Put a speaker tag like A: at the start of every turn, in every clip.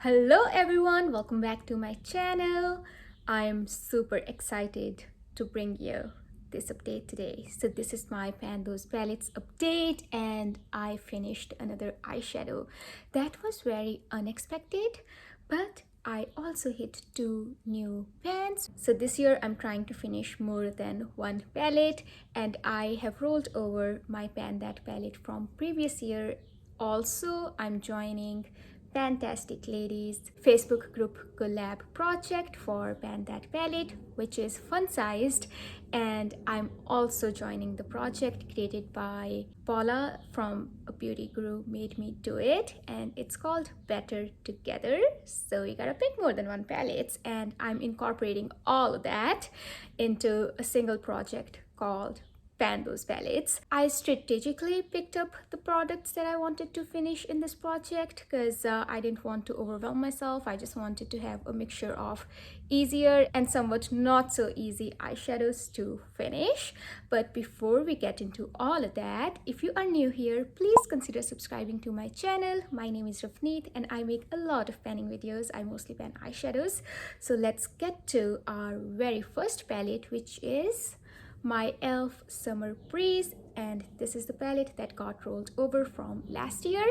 A: Hello everyone, welcome back to my channel. I'm super excited to bring you this update today. So this is my Pan Those Palettes update and I finished another eyeshadow. That was very unexpected, but I also hit 2 new pans. So this year I'm trying to finish more than one palette and I have rolled over my Pan That palette from previous year. Also, I'm joining Fantastic Ladies Facebook group collab project for Pan That Palette, which is fun sized, and I'm also joining the project created by Paula from a beauty guru made me do it, and it's called Better Together. So you gotta pick more than one palettes, and I'm incorporating all of that into a single project called Pan Those Palettes. I strategically picked up the products that I wanted to finish in this project because I didn't want to overwhelm myself. I just wanted to have a mixture of easier and somewhat not so easy eyeshadows to finish. But before we get into all of that, if you are new here, please consider subscribing to my channel. My name is Rafneet and I make a lot of panning videos. I mostly pan eyeshadows. So let's get to our very first palette, which is my e.l.f. Summer Breeze, and this is the palette that got rolled over from last year,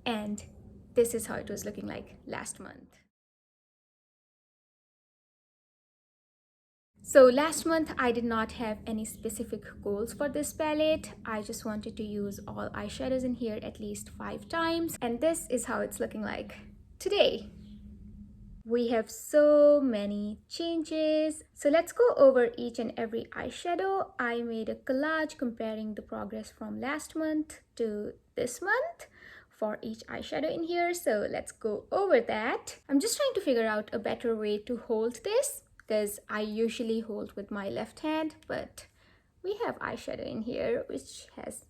A: and this is how it was looking like last month. So last month I did not have any specific goals for this palette. I just wanted to use all eyeshadows in here at least 5 times, and this is how it's looking like today. We have so many changes. So let's go over each and every eyeshadow. I made a collage comparing the progress from last month to this month for each eyeshadow in here. So let's go over that. I'm just trying to figure out a better way to hold this because I usually hold with my left hand, but we have eyeshadow in here which has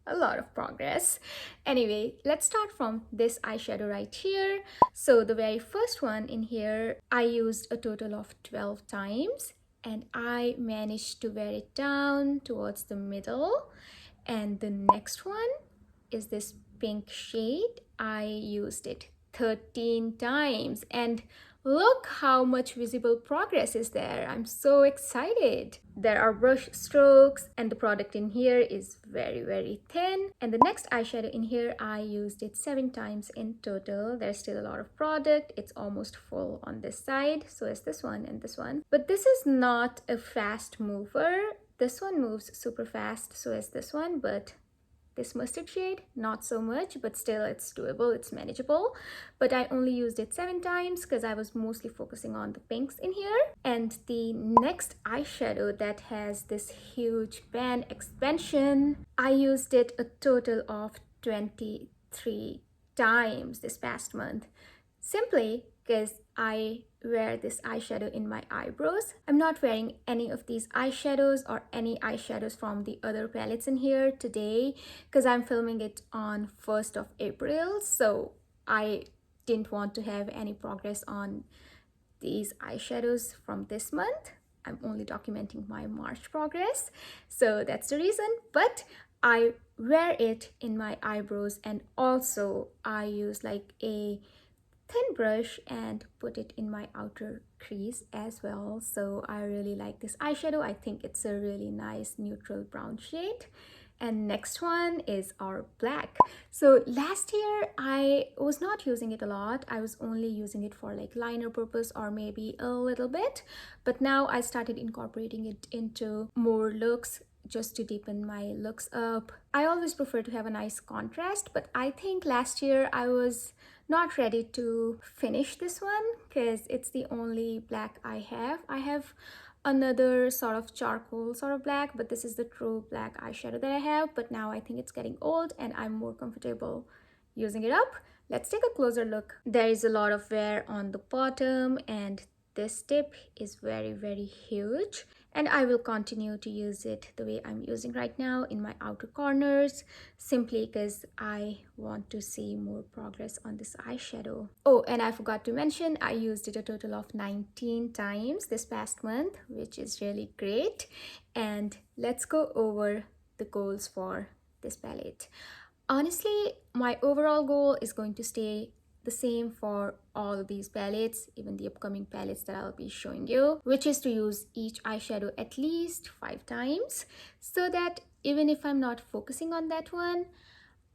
A: a lot of progress. Anyway, let's start from this eyeshadow right here. So the very first one in here, I used a total of 12 times and I managed to wear it down towards the middle. And the next one is this pink shade. I used it 13 times and look how much visible progress is there. I'm so excited. There are brush strokes and the product in here is very thin. And the next eyeshadow in here, I used it 7 times in total. There's still a lot of product. It's almost full on this side. So is this one and this one. But this is not a fast mover. This one moves super fast, so is this one, but this mustard shade, not so much, but still it's doable, it's manageable. But I only used it 7 times because I was mostly focusing on the pinks in here. And the next eyeshadow that has this huge pan expansion, I used it a total of 23 times this past month. Simply because I wear this eyeshadow in my eyebrows. I'm not wearing any of these eyeshadows or any eyeshadows from the other palettes in here today because I'm filming it on 1st of April. So I didn't want to have any progress on these eyeshadows from this month. I'm only documenting my March progress. So that's the reason. But I wear it in my eyebrows and also I use like a thin brush and put it in my outer crease as well. So I really like this eyeshadow. I think it's a really nice neutral brown shade. And next one is our black. So last year I was not using it a lot. I was only using it for like liner purpose or maybe a little bit, but now I started incorporating it into more looks just to deepen my looks up. I always prefer to have a nice contrast, but I think last year I was not ready to finish this one because it's the only black I have. I have another sort of charcoal sort of black, but this is the true black eyeshadow that I have. But now I think it's getting old and I'm more comfortable using it up. Let's take a closer look. There is a lot of wear on the bottom and this tip is very huge, and I will continue to use it the way I'm using right now in my outer corners simply because I want to see more progress on this eyeshadow. Oh, and I forgot to mention I used it a total of 19 times this past month, which is really great. And let's go over the goals for this palette. Honestly, my overall goal is going to stay the same for all of these palettes, even the upcoming palettes that I'll be showing you, which is to use each eyeshadow at least 5 times, so that even if I'm not focusing on that one,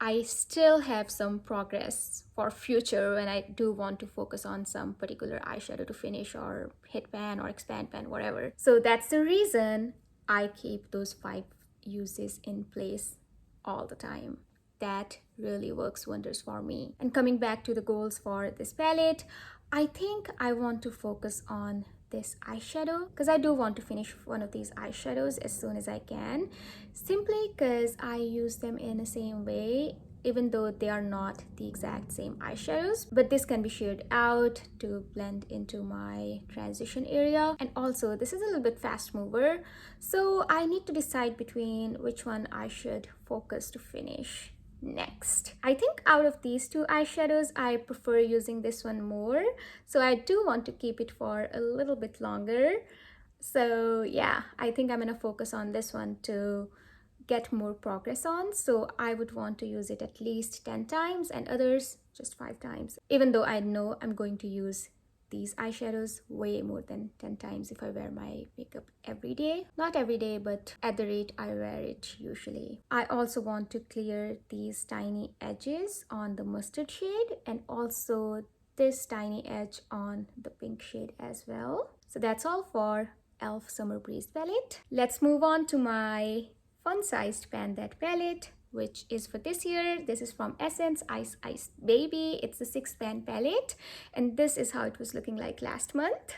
A: I still have some progress for future when I do want to focus on some particular eyeshadow to finish or hit pan or expand pan, whatever. So that's the reason I keep those 5 uses in place all the time. That really works wonders for me. And coming back to the goals for this palette, I think I want to focus on this eyeshadow because I do want to finish one of these eyeshadows as soon as I can, simply because I use them in the same way, even though they are not the exact same eyeshadows, but this can be sheared out to blend into my transition area. And also this is a little bit fast mover, so I need to decide between which one I should focus to finish next. I think out of these 2 eyeshadows, I prefer using this one more, so I do want to keep it for a little bit longer. So yeah, I think I'm gonna focus on this one to get more progress on. So I would want to use it at least 10 times and others just 5 times, even though I know I'm going to use these eyeshadows way more than 10 times if I wear my makeup every day. Not every day, but at the rate I wear it usually. I also want to clear these tiny edges on the mustard shade and also this tiny edge on the pink shade as well. So that's all for e.l.f. Summer Breeze palette. Let's move on to my fun-sized pan that palette, which is for this year. This is from Essence Ice Ice Baby. It's a 6-pan palette, and this is how it was looking like last month.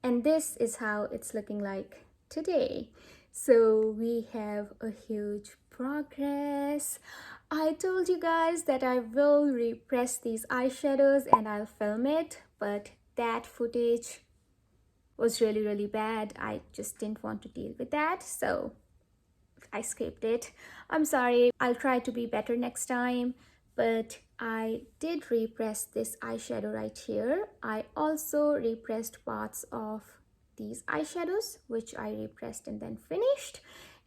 A: And this is how it's looking like today. So we have a huge progress. I told you guys that I will repress these eyeshadows and I'll film it, but that footage was really bad. I just didn't want to deal with that, so I scraped it. I'm sorry. I'll try to be better next time, but I did repress this eyeshadow right here. I also repressed parts of these eyeshadows, which I repressed and then finished,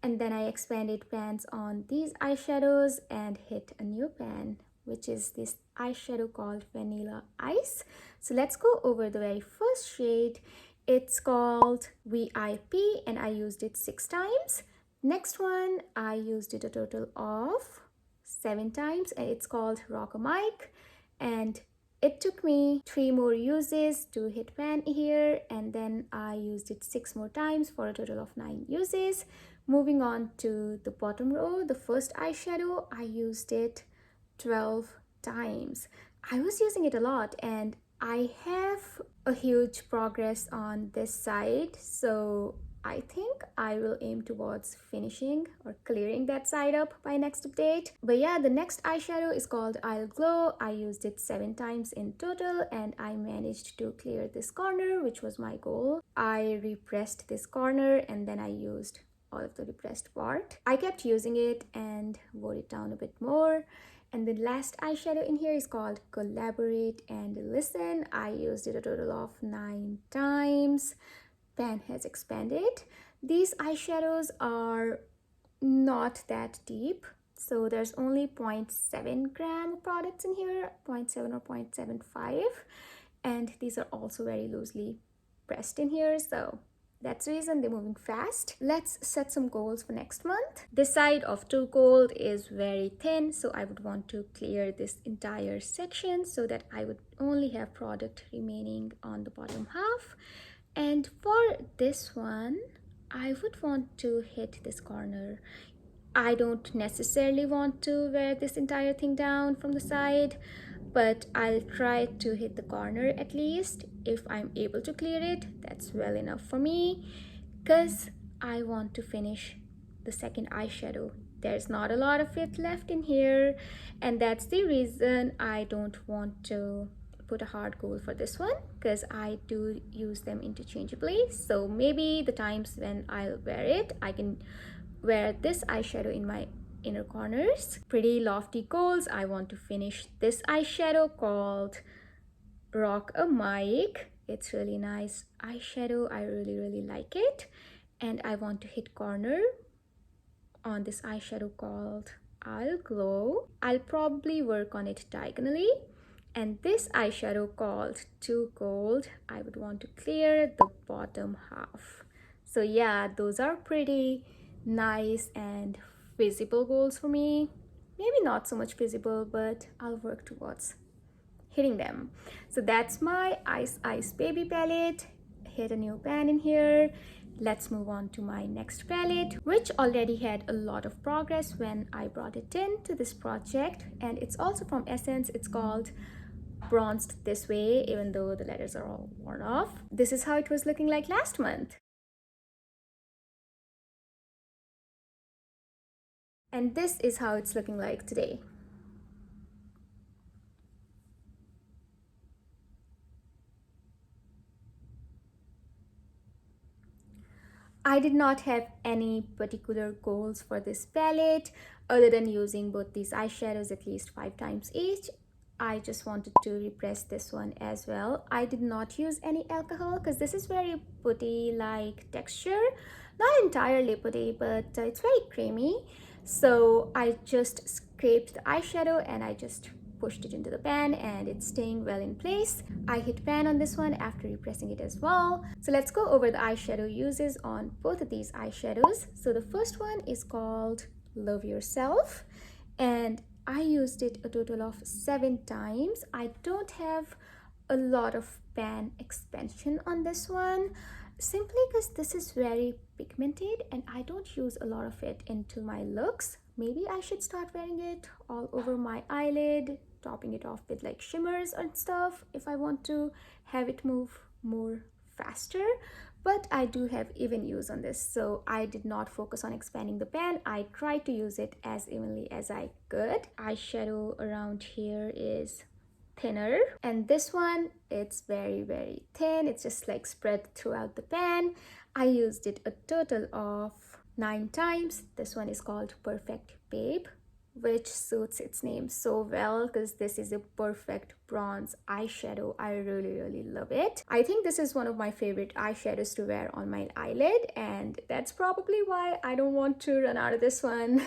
A: and then I expanded pans on these eyeshadows and hit a new pan, which is this eyeshadow called Vanilla Ice. So let's go over the very first shade. It's called VIP and I used it 6 times. Next one, I used it a total of 7 times and it's called Rock a Mic. And it took me 3 more uses to hit pan here, and then I used it 6 more times for a total of 9 uses. Moving on to the bottom row, the first eyeshadow, I used it 12 times. I was using it a lot and I have a huge progress on this side, so I think I will aim towards finishing or clearing that side up by next update. But yeah, the next eyeshadow is called I'll Glow. I used it 7 times in total and I managed to clear this corner, which was my goal. I repressed this corner and then I used all of the repressed part. I kept using it and wore it down a bit more. And the last eyeshadow in here is called Collaborate and Listen. I used it a total of 9 times. Pan has expanded. These eyeshadows are not that deep, so there's only 0.7 gram of products in here, 0.7 or 0.75, and these are also very loosely pressed in here, so that's the reason they're moving fast. Let's set some goals for next month. This side of Too Cold is very thin, so I would want to clear this entire section so that I would only have product remaining on the bottom half. And for this one, I would want to hit this corner. I don't necessarily want to wear this entire thing down from the side, but I'll try to hit the corner at least. If I'm able to clear it, that's well enough for me, because I want to finish the second eyeshadow. There's not a lot of it left in here, and that's the reason I don't want to put a hard goal for this one, because I do use them interchangeably. So maybe the times when I'll wear it, I can wear this eyeshadow in my inner corners. Pretty lofty goals. I want to finish this eyeshadow called Rock a Mic. It's really nice eyeshadow. I really like it. And I want to hit corner on this eyeshadow called I'll glow. I'll probably work on it diagonally. And this eyeshadow called Too Gold, I would want to clear the bottom half. So yeah, those are pretty nice and visible goals for me. Maybe not so much visible, but I'll work towards hitting them. So that's my Ice Ice Baby palette. Hit a new pan in here. Let's move on to my next palette, which already had a lot of progress when I brought it in to this project. And it's also from Essence. It's called Bronzed This Way, even though the letters are all worn off. This is how it was looking like last month. And this is how it's looking like today. I did not have any particular goals for this palette other than using both these eyeshadows at least 5 times each. I just wanted to repress this one as well. I did not use any alcohol because this is very putty-like texture. Not entirely putty, but it's very creamy. So I just scraped the eyeshadow and I just pushed it into the pan and it's staying well in place. I hit pan on this one after repressing it as well. So let's go over the eyeshadow uses on both of these eyeshadows. So the first one is called Love Yourself and I used it a total of 7 times. I don't have a lot of pan expansion on this one simply because this is very pigmented and I don't use a lot of it into my looks. Maybe I should start wearing it all over my eyelid, topping it off with like shimmers and stuff if I want to have it move more faster. But I do have even use on this, so I did not focus on expanding the pan. I tried to use it as evenly as I could. Eyeshadow around here is thinner and this one, it's very thin. It's just like spread throughout the pan. I used it a total of 9 times. This one is called Perfect Babe, which suits its name so well because this is a perfect bronze eyeshadow. I really love it. I think this is one of my favorite eyeshadows to wear on my eyelid, and that's probably why I don't want to run out of this one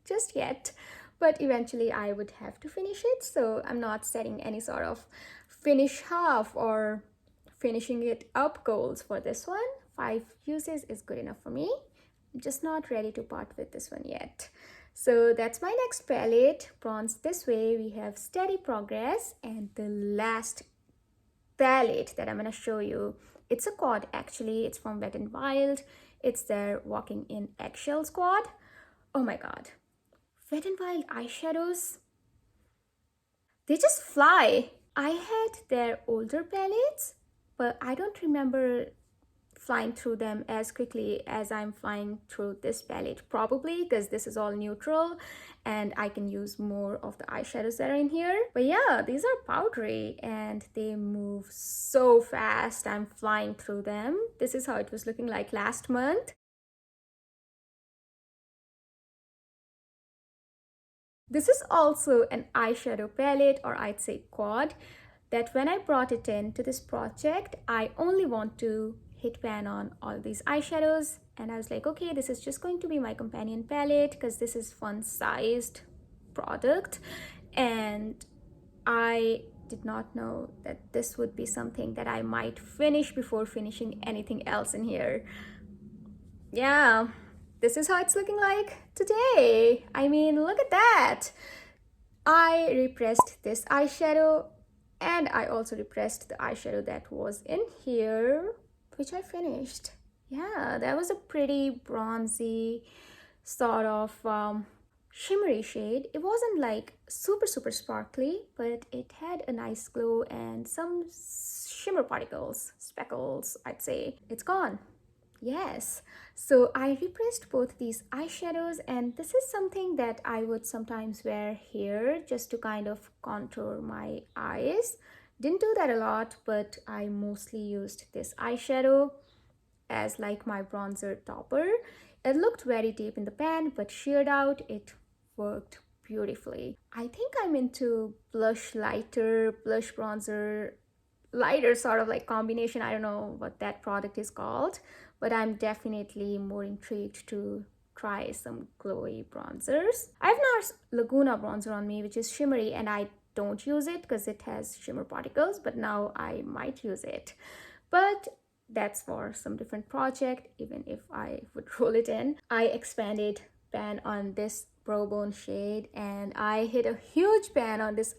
A: just yet. But eventually I would have to finish it, so I'm not setting any sort of finish half or finishing it up goals for this one. 5 uses is good enough for me. I'm just not ready to part with this one yet. So that's my next palette, Bronze This Way. We have Steady Progress, and the last palette that I'm gonna show you, it's a quad actually. It's from Wet n Wild. It's their Walking in Eggshell squad. Oh my god. Wet n Wild eyeshadows, they just fly. I had their older palettes, but I don't remember flying through them as quickly as I'm flying through this palette, probably because this is all neutral and I can use more of the eyeshadows that are in here. But yeah, these are powdery and they move so fast. I'm flying through them. This is how it was looking like last month. This is also an eyeshadow palette, or I'd say quad, that when I brought it in to this project, I only want to hit pan on all these eyeshadows, and I was like, okay, this is just going to be my companion palette because this is fun sized product, and I did not know that this would be something that I might finish before finishing anything else in here. Yeah, this is how it's looking like today. I mean, look at that. I repressed this eyeshadow and I also repressed the eyeshadow that was in here, which I finished. Yeah, that was a pretty bronzy sort of shimmery shade. It wasn't like super sparkly, but it had a nice glow and some shimmer particles, speckles, I'd say. It's gone. Yes, so I repressed both these eyeshadows, and this is something that I would sometimes wear here just to kind of contour my eyes. Didn't do that a lot, but I mostly used this eyeshadow as like my bronzer topper. It looked very deep in the pan, but sheared out, it worked beautifully. I think I'm into blush lighter, blush bronzer lighter sort of like combination. I don't know what that product is called, but I'm definitely more intrigued to try some glowy bronzers. I have NARS Laguna bronzer on me, which is shimmery, and I don't use it because it has shimmer particles, but now I might use it. But that's for some different project, even if I would roll it in. I expanded pan on this Pro Bone shade, and I hit a huge pan on this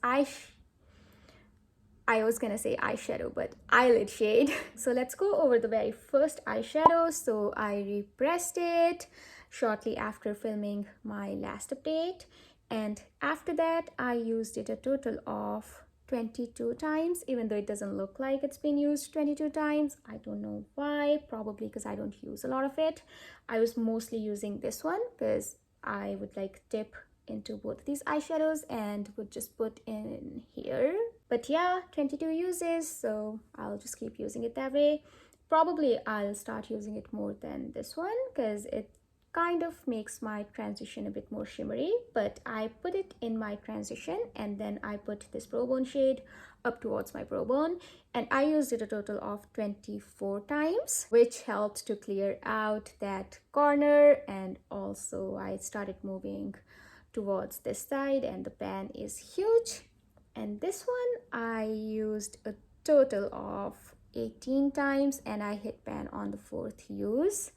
A: I was gonna say eyeshadow, but eyelid shade. So let's go over the very first eyeshadow. So I repressed it shortly after filming my last update. And after that, I used it a total of 22 times, even though it doesn't look like it's been used 22 times. I don't know why, probably because I don't use a lot of it. I was mostly using this one because I would like dip into both of these eyeshadows and would just put in here. But yeah, 22 uses, so I'll just keep using it that way. Probably I'll start using it more than this one because it kind of makes my transition a bit more shimmery, but I put it in my transition and then I put this Pro Bone shade up towards my Pro Bone, and I used it a total of 24 times, which helped to clear out that corner, and also I started moving towards this side and the pan is huge. And this one I used a total of 18 times and I hit pan on the 4th use.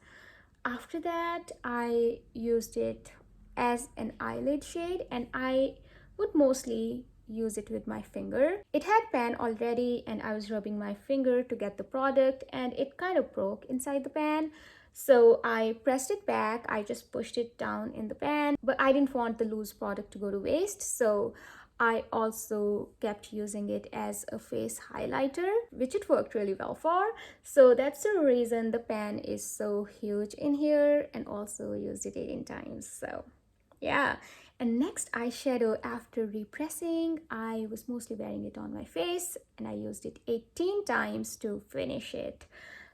A: After that, I used it as an eyelid shade, and I would mostly use it with my finger. It had pan already and I was rubbing my finger to get the product, and it kind of broke inside the pan. So I pressed it back, I just pushed it down in the pan, but I didn't want the loose product to go to waste. So I also kept using it as a face highlighter, which it worked really well for. So that's the reason the pan is so huge in here, and also used it 18 times. So yeah. And next eyeshadow, after repressing, I was mostly wearing it on my face and I used it 18 times to finish it.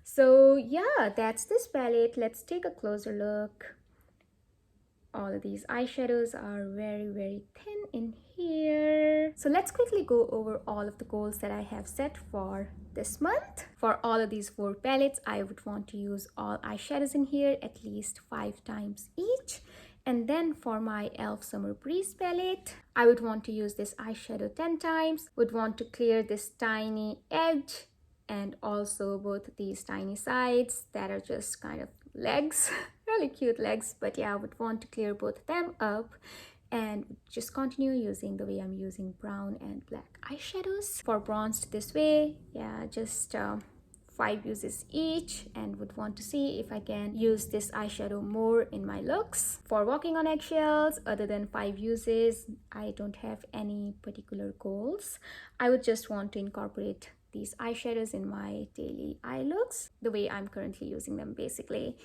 A: So yeah, that's this palette. Let's take a closer look. All of these eyeshadows are very thin in here. So let's quickly go over all of the goals that I have set for this month. For all of these 4 palettes, I would want to use all eyeshadows in here at least 5 times each. And then for my e.l.f. Summer Breeze palette, I would want to use this eyeshadow 10 times, would want to clear this tiny edge and also both these tiny sides that are just kind of legs, really cute legs. But yeah, I would want to clear both of them up and just continue using the way I'm using brown and black eyeshadows. For bronzed this way, yeah, just 5 uses each, and would want to see if I can use this eyeshadow more in my looks. For walking on eggshells, other than 5 uses, I don't have any particular goals. I would just want to incorporate these eyeshadows in my daily eye looks, the way I'm currently using them basically.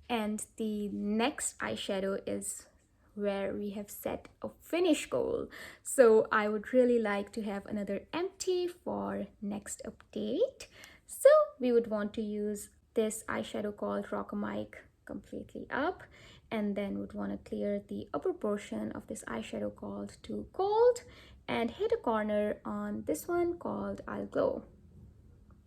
A: And the next eyeshadow is where we have set a finish goal. So I would really like to have another empty for next update. So we would want to use this eyeshadow called Rock-a-Mic completely up, and then would want to clear the upper portion of this eyeshadow called Too Cold and hit a corner on this one called I'll Glow.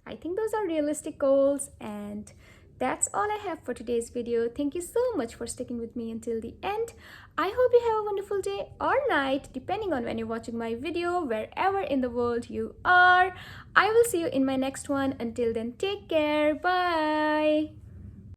A: I think those are realistic goals, and that's all I have for today's video. Thank you so much for sticking with me until the end. I hope you have a wonderful day or night, depending on when you're watching my video, wherever in the world you are. I will see you in my next one. Until then, take care. Bye.